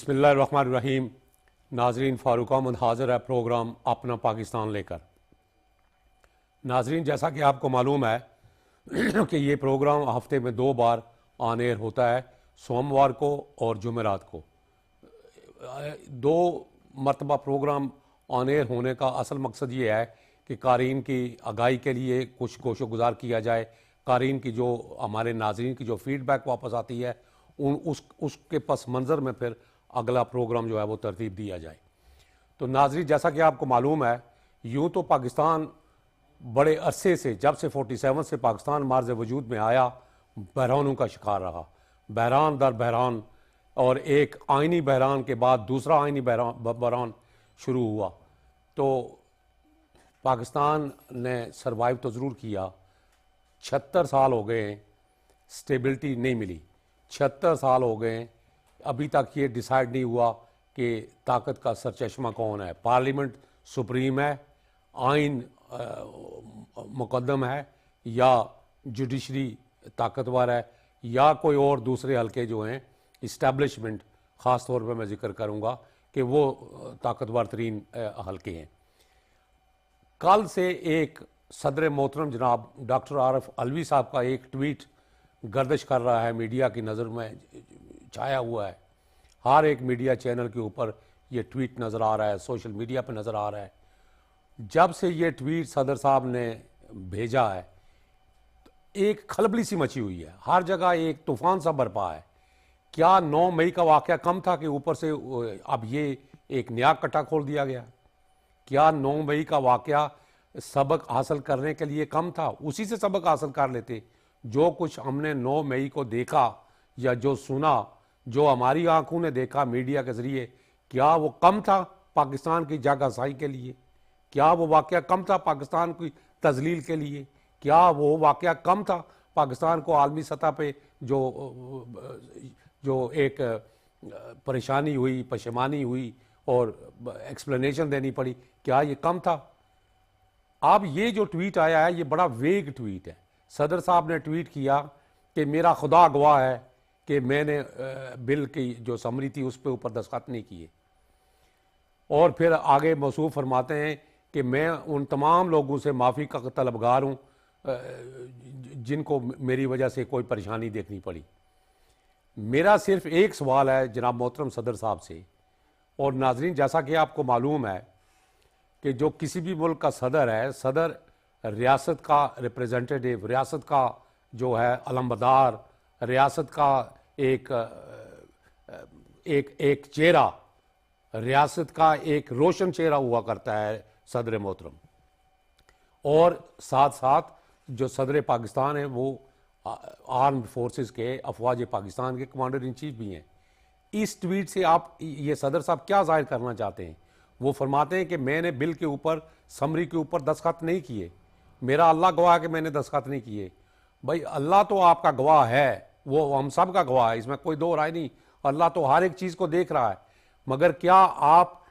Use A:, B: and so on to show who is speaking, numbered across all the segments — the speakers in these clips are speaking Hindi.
A: बिस्मिल्लाहिर्रहमानिर्रहीम। नाजरीन, फ़ारूक अहमद हाज़िर है प्रोग्राम अपना पाकिस्तान लेकर। नाजरीन, जैसा कि आपको मालूम है कि ये प्रोग्राम हफ्ते में 2 बार ऑन एयर होता है, सोमवार को और जुमेरात को। 2 मरतबा प्रोग्राम ऑन एयर होने का असल मकसद ये है कि कारीन की आगाही के लिए कुछ कोशो गुजार किया जाए। कारीन की जो हमारे नाजरीन की जो फीडबैक वापस आती है उसके पस मंज़र में फिर अगला प्रोग्राम जो है वो तरतीब दिया जाए। तो नाजरीन, जैसा कि आपको मालूम है, यूँ तो पाकिस्तान बड़े अरसे से, जब से 47 से पाकिस्तान मार्ज़ वजूद में आया, बहरानों का शिकार रहा। बहरान दर बहरान, और एक आइनी बहरान के बाद दूसरा आइनी बहरान शुरू हुआ। तो पाकिस्तान ने सरवाइव तो ज़रूर किया। 76 साल हो गए हैं, स्टेबिलिटी नहीं मिली। 76 साल हो गए, अभी तक ये डिसाइड नहीं हुआ कि ताकत का सरचश्मा कौन है। पार्लियामेंट सुप्रीम है, आइन मुकद्दम है, या जुडिशरी ताकतवर है, या कोई और दूसरे हलके जो हैं इस्टेब्लिशमेंट, ख़ास तौर पर मैं जिक्र करूँगा कि वो ताकतवर तरीन हलके हैं। कल से एक सदर मोहतरम जनाब डॉक्टर आरिफ अलवी साहब का एक ट्वीट गर्दिश कर रहा है, मीडिया की नज़र में छाया हुआ है। हर एक मीडिया चैनल के ऊपर ये ट्वीट नज़र आ रहा है, सोशल मीडिया पे नज़र आ रहा है। जब से ये ट्वीट सदर साहब ने भेजा है, एक खलबली सी मची हुई है, हर जगह एक तूफ़ान सा बरपा है। क्या 9 मई का वाक़या कम था कि ऊपर से अब ये एक नया कट्टा खोल दिया गया? क्या 9 मई का वाक़या सबक हासिल करने के लिए कम था? उसी से सबक हासिल कर लेते। जो कुछ हमने 9 मई को देखा या जो सुना, जो हमारी आंखों ने देखा मीडिया के ज़रिए, क्या वो कम था पाकिस्तान की जागसाई के लिए? क्या वो वाक़या कम था पाकिस्तान की तजलील के लिए? क्या वो वाक़या कम था पाकिस्तान को आलमी सतह पे जो एक परेशानी हुई, पशेमानी हुई और एक्सप्लेनेशन देनी पड़ी, क्या ये कम था? अब ये जो ट्वीट आया है, ये बड़ा वेग ट्वीट है। सदर साहब ने ट्वीट किया कि मेरा खुदा गवाह है कि मैंने बिल की जो समरी थी उस पर ऊपर दस्तखत नहीं किए। और फिर आगे मौसूफ फरमाते हैं कि मैं उन तमाम लोगों से माफ़ी का तलबगार हूँ जिनको मेरी वजह से कोई परेशानी देखनी पड़ी। मेरा सिर्फ एक सवाल है जनाब मोहतरम सदर साहब से। और नाजरीन, जैसा कि आपको मालूम है कि जो किसी भी मुल्क का सदर है, सदर रियासत का रिप्रेजेंटेटिव, रियासत का जो है अलमबदार, रियासत का एक चेहरा, रियासत का एक रोशन चेहरा हुआ करता है सदर मोहतरम। और साथ साथ जो सदर पाकिस्तान है वो आर्म्ड फोर्सेस के, अफवाज पाकिस्तान के कमांडर इन चीफ भी हैं। इस ट्वीट से आप ये सदर साहब क्या जाहिर करना चाहते हैं? वो फरमाते हैं कि मैंने बिल के ऊपर, समरी के ऊपर दस्तखत नहीं किए, मेरा अल्लाह गवाह है कि मैंने दस्तखत नहीं किए। भाई, अल्लाह तो आपका गवाह है, वो हम सब का गवाह है, इसमें कोई दो राय नहीं। अल्लाह तो हर एक चीज़ को देख रहा है। मगर क्या आप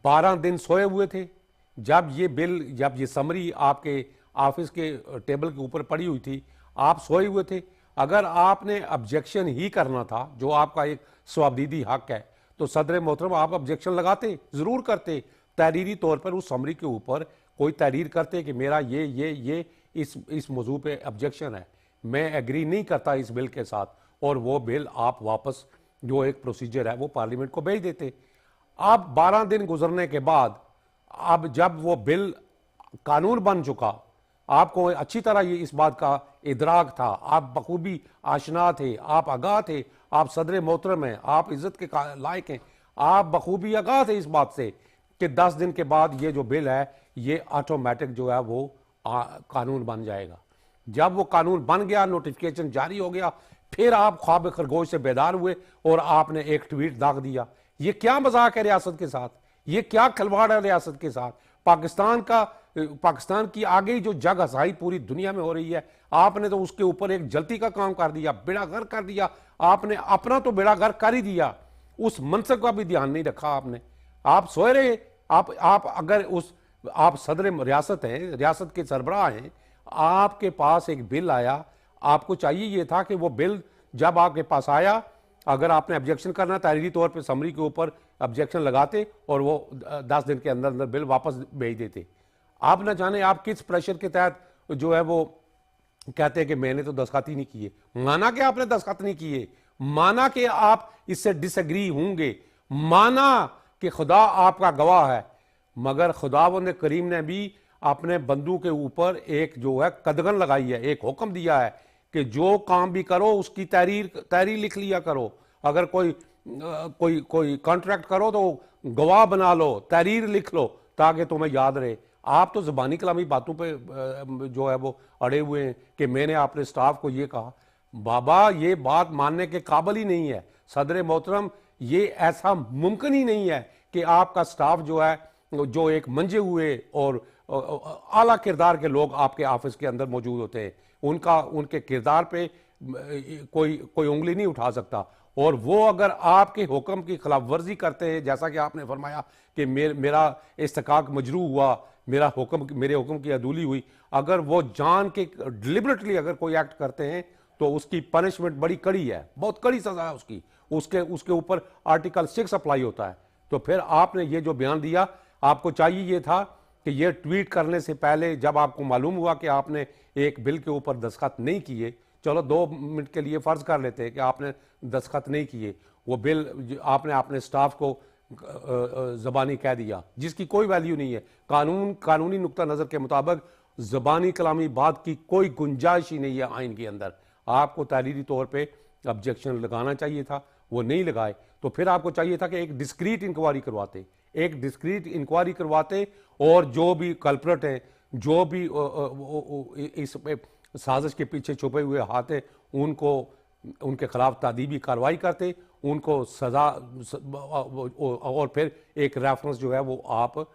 A: 12 दिन सोए हुए थे जब ये बिल, जब ये समरी आपके ऑफिस के टेबल के ऊपर पड़ी हुई थी? आप सोए हुए थे? अगर आपने ऑब्जेक्शन ही करना था, जो आपका एक स्वाबदीदी हक है, तो सदर मोहतरम आप ऑब्जेक्शन लगाते, ज़रूर करते, तहरीरी तौर पर उस समरी के ऊपर कोई तहरीर करते कि मेरा ये इस मौजू पे ऑब्जेक्शन है, मैं एग्री नहीं करता इस बिल के साथ, और वो बिल आप वापस जो एक प्रोसीजर है वो पार्लियामेंट को भेज देते। अब 12 दिन गुजरने के बाद, अब जब वो बिल कानून बन चुका, आपको अच्छी तरह ये इस बात का इदराक था, आप बखूबी आशना थे, आप आगाह थे, आप सदर मोहतरम हैं, आप इज्जत के लायक हैं, आप बखूबी आगाह थे इस बात से कि 10 दिन के बाद ये जो बिल है ये ऑटोमेटिक जो है वो कानून बन जाएगा। जब वो कानून बन गया, नोटिफिकेशन जारी हो गया, फिर आप ख्वाब खरगोश से बेदार हुए और आपने एक ट्वीट दाग दिया। ये क्या मजाक है रियासत के साथ? ये क्या खिलवाड़ है रियासत के साथ? पाकिस्तान की आगे जो जग हसाई पूरी दुनिया में हो रही है, आपने तो उसके ऊपर एक जल्ती का काम कर दिया, बेड़ा गर्क कर दिया। आपने अपना तो बेड़ा गर्क कर ही दिया, उस मनसब का भी ध्यान नहीं रखा आपने। आप सोए रहे। आप अगर आप सदर रियासत हैं, रियासत के सरबराह हैं, आपके पास एक बिल आया, आपको चाहिए ये था कि वो बिल जब आपके पास आया अगर आपने ऑब्जेक्शन करना तहरीरी तौर पे समरी के ऊपर ऑब्जेक्शन लगाते और वो 10 दिन के अंदर अंदर बिल वापस भेज देते। आप ना जाने आप किस प्रेशर के तहत जो है वो कहते हैं कि मैंने तो दस्तखत ही नहीं किए। माना कि आपने दस्तखत नहीं किए, माना कि आप इससे डिसएग्री होंगे, माना कि खुदा आपका गवाह है, मगर खुदावंद करीम ने भी अपने बंदू के ऊपर एक जो है कदगन लगाई है, एक हुक्म दिया है कि जो काम भी करो उसकी तहरीर लिख लिया करो। अगर कोई कॉन्ट्रैक्ट करो तो गवाह बना लो, तहरीर लिख लो ताकि तुम्हें याद रहे। आप तो ज़बानी कलामी बातों पे जो है वो अड़े हुए हैं कि मैंने अपने स्टाफ को ये कहा। बाबा ये बात मानने के काबिल ही नहीं है सदर मोहतरम, ये ऐसा मुमकिन ही नहीं है कि आपका स्टाफ जो है जो एक मंजे हुए और आला किरदार के लोग आपके ऑफिस के अंदर मौजूद होते हैं, उनके किरदार पे कोई उंगली नहीं उठा सकता। और वो अगर आपके हुक्म की खिलाफ वर्जी करते हैं, जैसा कि आपने फरमाया कि मेरा इस्तकाक मजरू हुआ, मेरे हुक्म की अदूली हुई, अगर वो जान के डिलिबरेटली अगर कोई एक्ट करते हैं तो उसकी पनिशमेंट बड़ी कड़ी है, बहुत कड़ी सजा है उसके ऊपर आर्टिकल 6 अप्लाई होता है। तो फिर आपने ये जो बयान दिया, आपको चाहिए ये था कि ये ट्वीट करने से पहले जब आपको मालूम हुआ कि आपने एक बिल के ऊपर दस्तखत नहीं किए, चलो 2 मिनट के लिए फर्ज कर लेते हैं कि आपने दस्तखत नहीं किए, वो बिल आपने अपने स्टाफ को ज़बानी कह दिया जिसकी कोई वैल्यू नहीं है। कानूनी नुक्ता नज़र के मुताबिक ज़बानी कलामी बात की कोई गुंजाइश ही नहीं है आइन के अंदर। आपको तहरीरी तौर पे ऑब्जेक्शन लगाना चाहिए था, वो नहीं लगाए। तो फिर आपको चाहिए था कि एक डिस्क्रीट इंक्वायरी करवाते और जो भी कल्प्रेट हैं, जो भी इस साजिश के पीछे छुपे हुए हाथ हैं, उनके खिलाफ तादीबी कार्रवाई करते, उनको सजा और फिर एक रेफरेंस जो है वो आप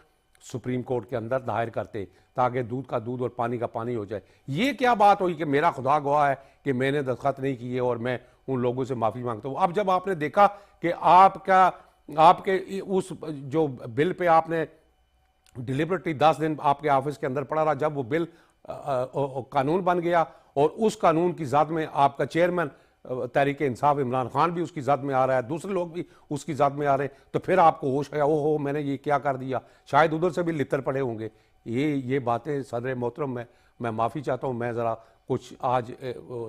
A: सुप्रीम कोर्ट के अंदर दायर करते ताकि दूध का दूध और पानी का पानी हो जाए। ये क्या बात हुई कि मेरा खुदा गवाह है कि मैंने दस्तखत नहीं किए और मैं उन लोगों से माफ़ी मांगता हूँ। अब जब आपने देखा कि आपके उस जो बिल पे आपने डिलिबरेटली 10 दिन आपके ऑफिस के अंदर पड़ा रहा, जब वो बिल कानून बन गया और उस कानून की ज़ात में आपका चेयरमैन तहरीक इंसाफ इमरान खान भी उसकी ज़ात में आ रहा है, दूसरे लोग भी उसकी ज़ात में आ रहे हैं, तो फिर आपको होश आया, ओहो मैंने ये क्या कर दिया। शायद उधर से भी लितर पड़े होंगे। ये बातें सदर मोहतरम मैं माफ़ी चाहता हूँ, मैं ज़रा कुछ आज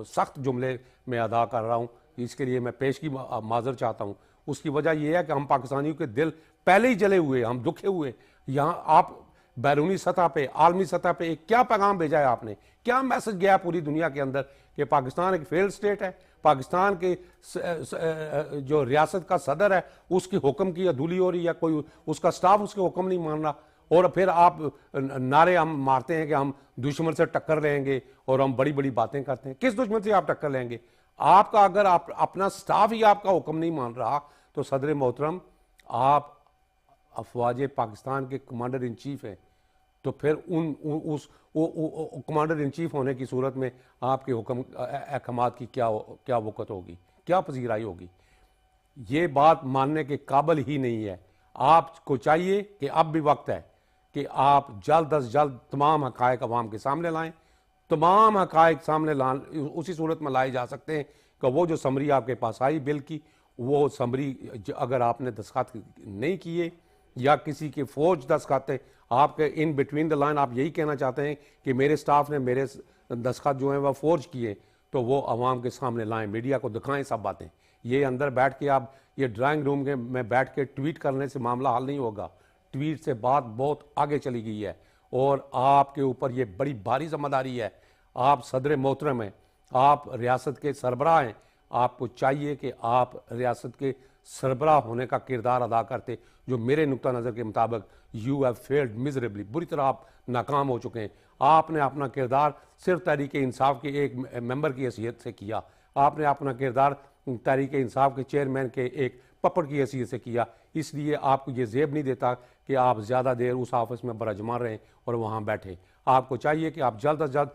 A: सख्त जुमले में अदा कर रहा हूँ, इसके लिए मैं पेश की माजर चाहता हूँ। उसकी वजह यह है कि हम पाकिस्तानियों के दिल पहले ही जले हुए, हम दुखे हुए। यहाँ आप बैरूनी सतह पे, आलमी सतह पे एक क्या पैगाम भेजा है आपने, क्या मैसेज गया पूरी दुनिया के अंदर कि पाकिस्तान एक फेल्ड स्टेट है, पाकिस्तान के जो रियासत का सदर है उसकी हुक्म की अदूली हो रही है, कोई उसका स्टाफ उसके हुक्म नहीं मान रहा, और फिर आप नारे हम मारते हैं कि हम दुश्मन से टक्कर लेंगे और हम बड़ी बड़ी बातें करते हैं। किस दुश्मन से आप टक्कर लेंगे? आपका अगर आप अपना स्टाफ ही आपका हुक्म नहीं मान रहा तो सदर मोहतरम आप अफवाज पाकिस्तान के कमांडर इन चीफ हैं, तो फिर उस कमांडर इन चीफ होने की सूरत में आपके हुक्म अहकामात की क्या वक़्त होगी, क्या पजीराई होगी? ये बात मानने के काबिल ही नहीं है। आपको चाहिए कि अब भी वक्त है कि आप जल्द अज जल्द तमाम हक़ाइक़ अवाम के सामने लाएं। तमाम हक़ाइक़ सामने उसी सूरत में लाए जा सकते हैं कि वो जो समरी आपके पास आई बिल की, वो समरी अगर आपने दस्तखत नहीं किए या किसी के फौज दस्तखत आपके इन बिटवीन द लाइन आप यही कहना चाहते हैं कि मेरे स्टाफ ने मेरे दस्तखत जो हैं वह फौज किए, तो वो अवाम के सामने लाएं, मीडिया को दिखाएं सब बातें। ये अंदर बैठ के आप ये ड्राइंग रूम में बैठ के ट्वीट करने से मामला हल नहीं होगा। ट्वीट से बात बहुत आगे चली गई है और आपके ऊपर ये बड़ी भारी जिम्मेदारी है। आप सदर मोहतरम हैं, आप रियासत के सरबराह हैं, आपको चाहिए कि आप रियासत के सरबराह होने का किरदार अदा करते, जो मेरे नुक्ता नज़र के मुताबिक यू हैव फेल्ड मिजरेबली, बुरी तरह आप नाकाम हो चुके हैं। आपने अपना किरदार सिर्फ तहरीक इंसाफ के एक मेंबर की हैसियत से किया, आपने अपना किरदार तहरीक इंसाफ के चेयरमैन के एक पपड़ की हैसियत से किया, इसलिए आपको ये जेब नहीं देता कि आप ज़्यादा देर उस ऑफिस में बरजमान रहें और वहाँ बैठे। आपको चाहिए कि आप जल्द अज जल्द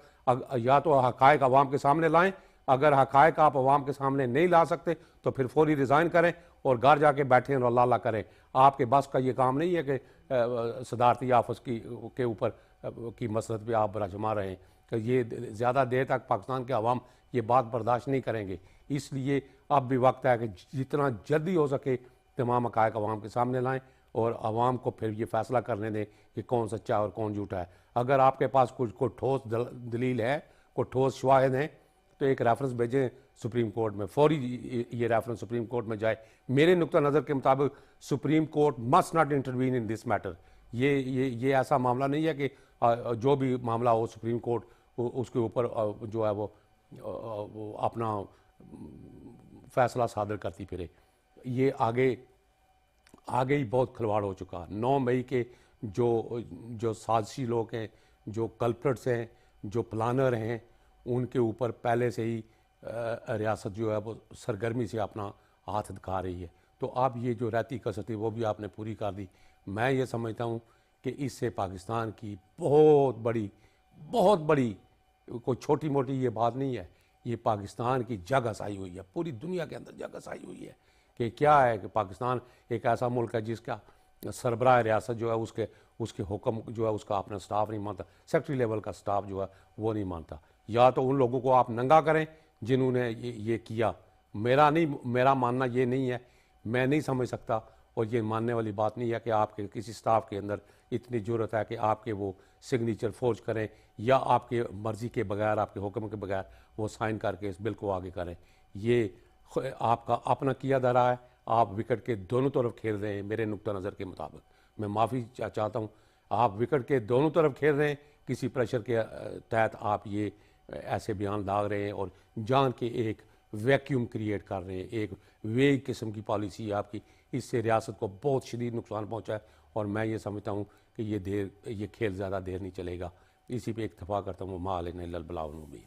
A: या तो हक़ाइक़ अवाम के सामने लाएं, अगर हक़ाइक़ आप अवाम के सामने नहीं ला सकते तो फिर फौरी रिज़ाइन करें और घर जाके बैठें और अल्लाह करें। आपके बस का ये काम नहीं है कि सदारती ऑफिस के ऊपर की मसरत पे आप बरजमा रहें। कि ये ज़्यादा देर तक पाकिस्तान के अवाम ये बात बर्दाश्त नहीं करेंगे। इसलिए अब भी वक्त है कि जितना जल्दी हो सके तमाम हक़ाइक़ अवाम के सामने लाएं और आवाम को फिर ये फैसला करने दें कि कौन सच्चा और कौन झूठा है। अगर आपके पास कुछ कोई ठोस दलील है, कोई ठोस शवाहिद हैं, तो एक रेफरेंस भेजें सुप्रीम कोर्ट में, फौरी ये रेफरेंस सुप्रीम कोर्ट में जाए। मेरे नुक्ता नज़र के मुताबिक supreme court must not intervene in this matter. ये ऐसा मामला नहीं है कि जो भी मामला हो सुप्रीम कोर्ट उसके ऊपर जो है वो अपना फैसला सादर करती फिरे। ये आगे ही बहुत खिलवाड़ हो चुका। 9 मई के जो साजिशी लोग हैं, जो कल्प्रिट्स हैं, जो प्लानर हैं, उनके ऊपर पहले से ही रियासत जो है वो सरगर्मी से अपना हाथ दिखा रही है। तो अब ये जो रहती कसर थी वो भी आपने पूरी कर दी। मैं ये समझता हूँ कि इससे पाकिस्तान की बहुत बड़ी कोई छोटी मोटी ये बात नहीं है, ये पाकिस्तान की जग हसाई हुई है, पूरी दुनिया के अंदर जग हसाई हुई है कि क्या है कि पाकिस्तान एक ऐसा मुल्क है जिसका सरबराह रियासत जो है उसके हुक्म जो है उसका अपना स्टाफ नहीं मानता, सेक्रेटरी लेवल का स्टाफ जो है वो नहीं मानता। या तो उन लोगों को आप नंगा करें जिन्होंने ये किया। मेरा मानना ये नहीं है, मैं नहीं समझ सकता और ये मानने वाली बात नहीं है कि आपके किसी स्टाफ के अंदर इतनी ज़रूरत है कि आपके वो सिग्नेचर फोर्ज करें या आपके मर्ज़ी के बगैर, आपके हुक्म के बगैर वो साइन करके इस बिल को आगे करें। ये आपका अपना किया धरा है, आप विकेट के दोनों तरफ खेल रहे हैं। मेरे नुक्ता नज़र के मुताबिक मैं माफ़ी चाहता हूँ, आप विकेट के दोनों तरफ खेल रहे हैं, किसी प्रेशर के तहत आप ये ऐसे बयान दाग रहे हैं और जान के एक वैक्यूम क्रिएट कर रहे हैं, एक वेग किस्म की पॉलिसी है आपकी। इससे रियासत को बहुत शदीद नुकसान पहुँचा है और मैं ये समझता हूँ कि ये खेल ज़्यादा देर नहीं चलेगा। इसी पे इत्तफाक करता हूँ। माल इल्लल बलाउल मुबीन।